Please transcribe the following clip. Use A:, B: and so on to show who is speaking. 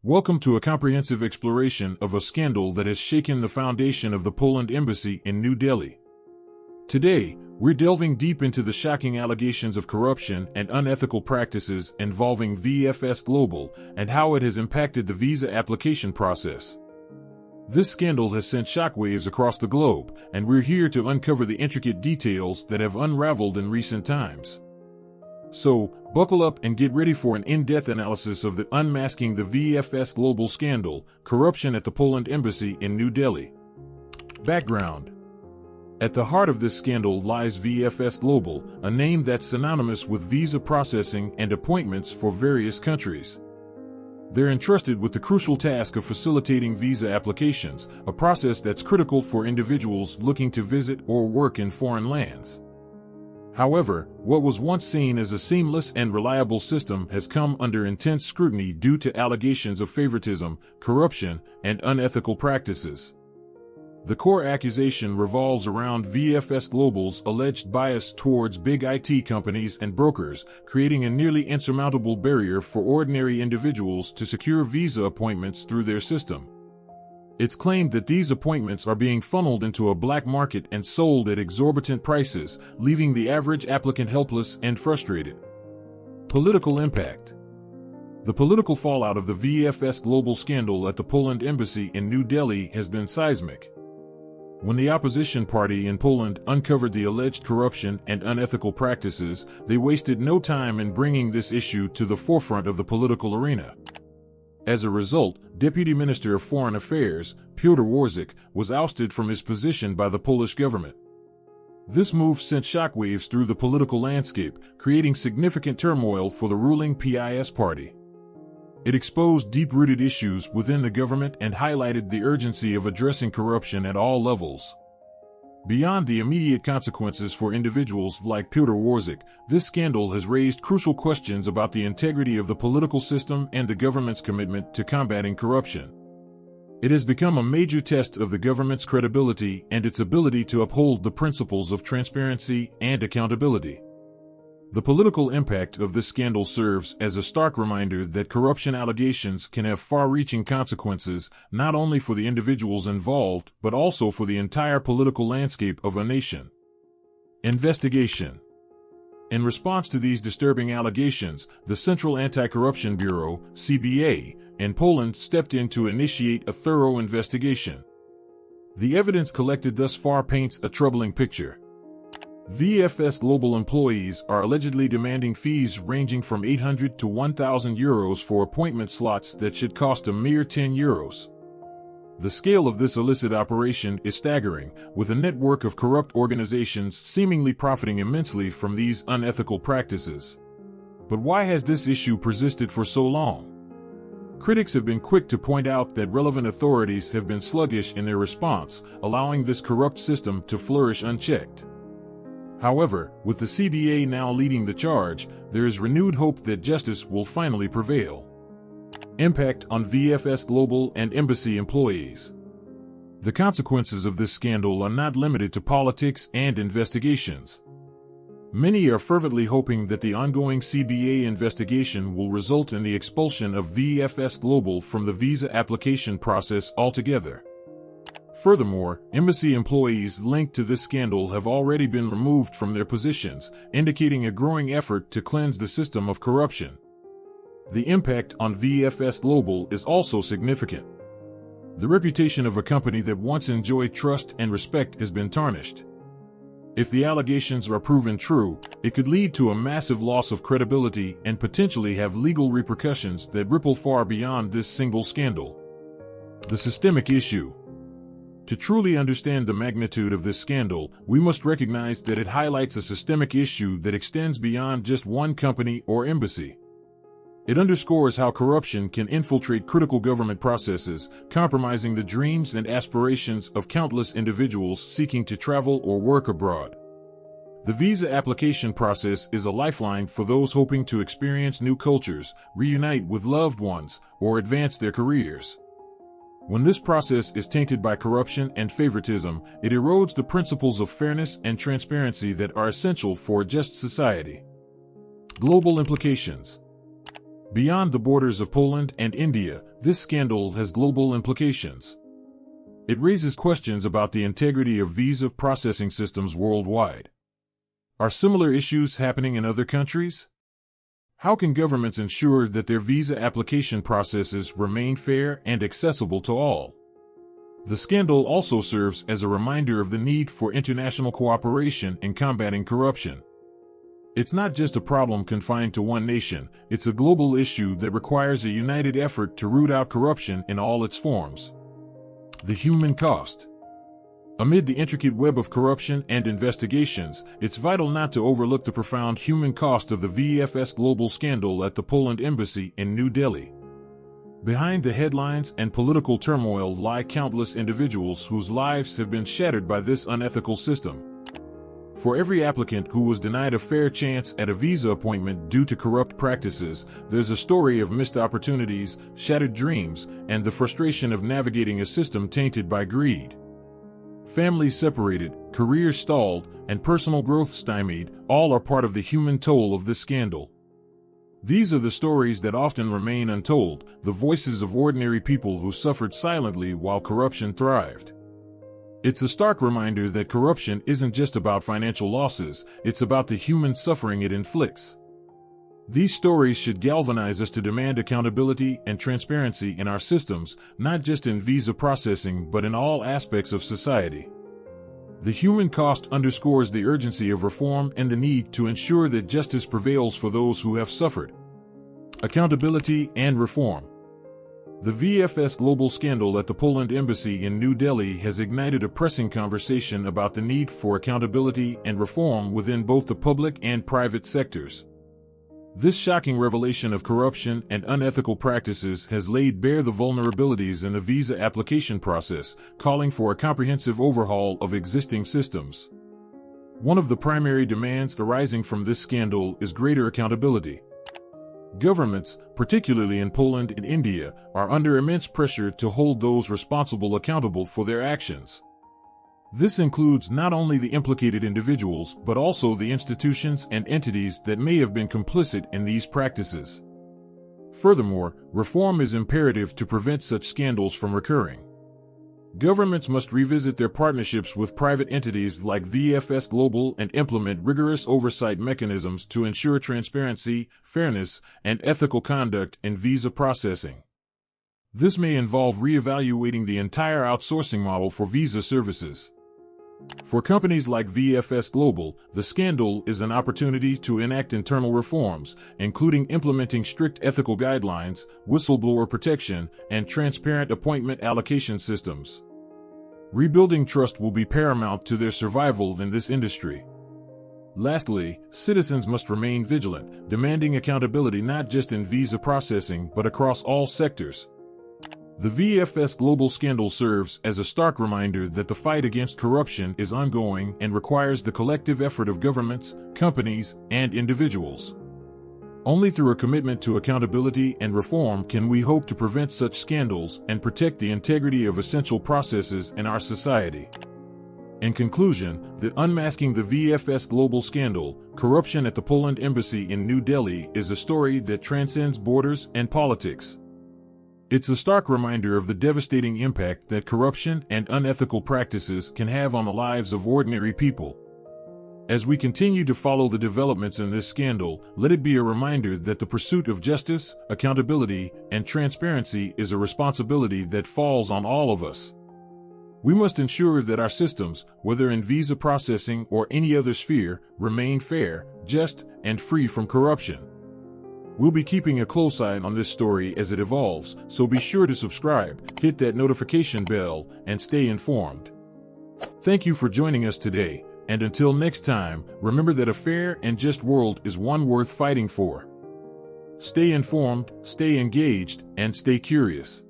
A: Welcome to a comprehensive exploration of a scandal that has shaken the foundation of the Poland embassy in New Delhi. Today, we're delving deep into the shocking allegations of corruption and unethical practices involving VFS Global and how it has impacted the visa application process. This scandal has sent shockwaves across the globe, and we're here to uncover the intricate details that have unraveled in recent times. So, buckle up and get ready for an in-depth analysis of the Unmasking the VFS Global scandal, corruption at the Poland embassy in New Delhi. Background. At the heart of this scandal lies VFS Global, a name that's synonymous with visa processing and appointments for various countries. They're entrusted with the crucial task of facilitating visa applications, a process that's critical for individuals looking to visit or work in foreign lands. However, what was once seen as a seamless and reliable system has come under intense scrutiny due to allegations of favoritism, corruption, and unethical practices. The core accusation revolves around VFS Global's alleged bias towards big IT companies and brokers, creating a nearly insurmountable barrier for ordinary individuals to secure visa appointments through their system. It's claimed that these appointments are being funneled into a black market and sold at exorbitant prices, leaving the average applicant helpless and frustrated. Political impact. The political fallout of the VFS Global scandal at the Poland embassy in New Delhi has been seismic. When the opposition party in Poland uncovered the alleged corruption and unethical practices, they wasted no time in bringing this issue to the forefront of the political arena. As a result, Deputy Minister of Foreign Affairs, Piotr Warzik, was ousted from his position by the Polish government. This move sent shockwaves through the political landscape, creating significant turmoil for the ruling PiS party. It exposed deep-rooted issues within the government and highlighted the urgency of addressing corruption at all levels. Beyond the immediate consequences for individuals like Piotr Warzik, this scandal has raised crucial questions about the integrity of the political system and the government's commitment to combating corruption. It has become a major test of the government's credibility and its ability to uphold the principles of transparency and accountability. The political impact of this scandal serves as a stark reminder that corruption allegations can have far-reaching consequences, not only for the individuals involved, but also for the entire political landscape of a nation. Investigation. In response to these disturbing allegations, the Central Anti-Corruption Bureau, CBA, in Poland stepped in to initiate a thorough investigation. The evidence collected thus far paints a troubling picture. VFS Global employees are allegedly demanding fees ranging from 800 to 1,000 euros for appointment slots that should cost a mere 10 euros. The scale of this illicit operation is staggering, with a network of corrupt organizations seemingly profiting immensely from these unethical practices. But why has this issue persisted for so long? Critics have been quick to point out that relevant authorities have been sluggish in their response, allowing this corrupt system to flourish unchecked. However, with the CBA now leading the charge, there is renewed hope that justice will finally prevail. Impact on VFS Global and embassy employees. The consequences of this scandal are not limited to politics and investigations. Many are fervently hoping that the ongoing CBA investigation will result in the expulsion of VFS Global from the visa application process altogether. Furthermore, embassy employees linked to this scandal have already been removed from their positions, indicating a growing effort to cleanse the system of corruption. The impact on VFS Global is also significant. The reputation of a company that once enjoyed trust and respect has been tarnished. If the allegations are proven true, it could lead to a massive loss of credibility and potentially have legal repercussions that ripple far beyond this single scandal. The systemic issue. To truly understand the magnitude of this scandal, we must recognize that it highlights a systemic issue that extends beyond just one company or embassy. It underscores how corruption can infiltrate critical government processes, compromising the dreams and aspirations of countless individuals seeking to travel or work abroad. The visa application process is a lifeline for those hoping to experience new cultures, reunite with loved ones, or advance their careers. When this process is tainted by corruption and favoritism, it erodes the principles of fairness and transparency that are essential for a just society. Global implications. Beyond the borders of Poland and India, this scandal has global implications. It raises questions about the integrity of visa processing systems worldwide. Are similar issues happening in other countries? How can governments ensure that their visa application processes remain fair and accessible to all? The scandal also serves as a reminder of the need for international cooperation in combating corruption. It's not just a problem confined to one nation, it's a global issue that requires a united effort to root out corruption in all its forms. The human cost. Amid the intricate web of corruption and investigations, it's vital not to overlook the profound human cost of the VFS Global scandal at the Poland embassy in New Delhi. Behind the headlines and political turmoil lie countless individuals whose lives have been shattered by this unethical system. For every applicant who was denied a fair chance at a visa appointment due to corrupt practices, there's a story of missed opportunities, shattered dreams, and the frustration of navigating a system tainted by greed. Families separated, careers stalled, and personal growth stymied, all are part of the human toll of this scandal. These are the stories that often remain untold, the voices of ordinary people who suffered silently while corruption thrived. It's a stark reminder that corruption isn't just about financial losses, it's about the human suffering it inflicts. These stories should galvanize us to demand accountability and transparency in our systems, not just in visa processing but in all aspects of society. The human cost underscores the urgency of reform and the need to ensure that justice prevails for those who have suffered. Accountability and reform. The VFS Global scandal at the Poland embassy in New Delhi has ignited a pressing conversation about the need for accountability and reform within both the public and private sectors. This shocking revelation of corruption and unethical practices has laid bare the vulnerabilities in the visa application process, calling for a comprehensive overhaul of existing systems. One of the primary demands arising from this scandal is greater accountability. Governments, particularly in Poland and India, are under immense pressure to hold those responsible accountable for their actions. This includes not only the implicated individuals but also the institutions and entities that may have been complicit in these practices. Furthermore, reform is imperative to prevent such scandals from recurring. Governments must revisit their partnerships with private entities like VFS Global and implement rigorous oversight mechanisms to ensure transparency, fairness, and ethical conduct in visa processing. This may involve reevaluating the entire outsourcing model for visa services. For companies like VFS Global, the scandal is an opportunity to enact internal reforms, including implementing strict ethical guidelines, whistleblower protection, and transparent appointment allocation systems. Rebuilding trust will be paramount to their survival in this industry. Lastly, citizens must remain vigilant, demanding accountability not just in visa processing but across all sectors. The VFS Global scandal serves as a stark reminder that the fight against corruption is ongoing and requires the collective effort of governments, companies, and individuals. Only through a commitment to accountability and reform can we hope to prevent such scandals and protect the integrity of essential processes in our society. In conclusion, the Unmasking the VFS Global scandal, corruption at the Poland embassy in New Delhi is a story that transcends borders and politics. It's a stark reminder of the devastating impact that corruption and unethical practices can have on the lives of ordinary people. As we continue to follow the developments in this scandal, let it be a reminder that the pursuit of justice, accountability, and transparency is a responsibility that falls on all of us. We must ensure that our systems, whether in visa processing or any other sphere, remain fair, just, and free from corruption. We'll be keeping a close eye on this story as it evolves, so be sure to subscribe, hit that notification bell, and stay informed. Thank you for joining us today, and until next time, remember that a fair and just world is one worth fighting for. Stay informed, stay engaged, and stay curious.